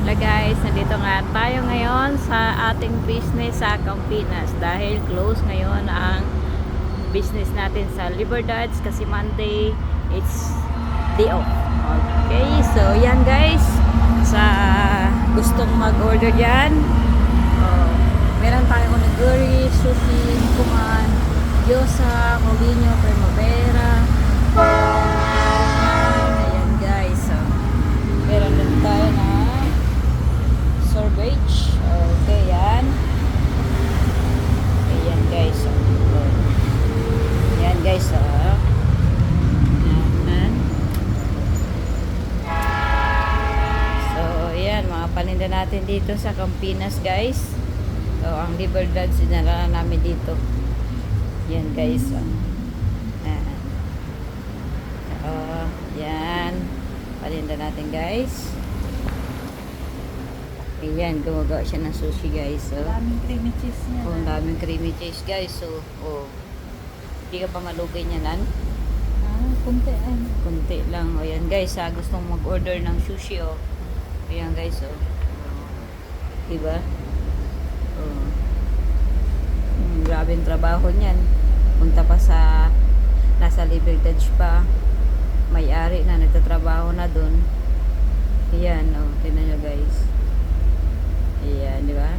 Hello guys, nandito nga tayo ngayon sa ating business sa Campinas dahil close ngayon ang business natin sa Liberdads kasi Monday it's day off. Okay, so yan guys, sa gustong mag-order dyan, meron tayo onigiri, sushi, kuman, gyoza, molino, primavera. Ayan guys, so meron din tayo na sorbet. Okay, yan. Ayan guys. Ayan guys. Ayan. So, ayan. Mga paninda natin dito sa Campinas guys. So, ang Liberdads dinala namin dito. Ayan guys. Ayan. So, ayan. Paninda natin guys. Ayan, gumagawa siya ng sushi guys. So, Daming creamy cheese niya. ang daming creamy cheese guys. So, hindi ka pa malugay niya nan. Kunti Kunti lang. O yan guys, gustong mag-order ng sushi Ayan guys, diba? Grabe yung trabaho niyan. Punta pa sa nasa Libertadge pa. May-ari na nagtatrabaho na dun. Ayan, tingnan nyo guys. Ayan, di ba?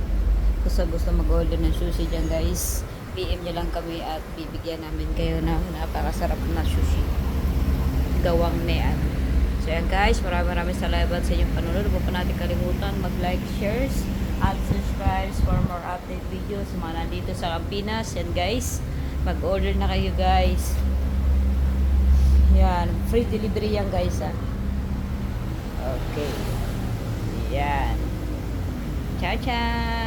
Kung gusto mag-order ng sushi dyan guys, PM nyo lang kami at bibigyan namin kayo ng napakasarap na sushi. Gawang nean. So yan guys, maraming salamat sa inyong panunod. Huwag po natin kalimutan mag-like, shares, at subscribe for more update videos. Mga nandito sa Campinas. Yan guys, mag-order na kayo guys. Yan, free delivery yan guys Okay. Yan. Ciao, ciao!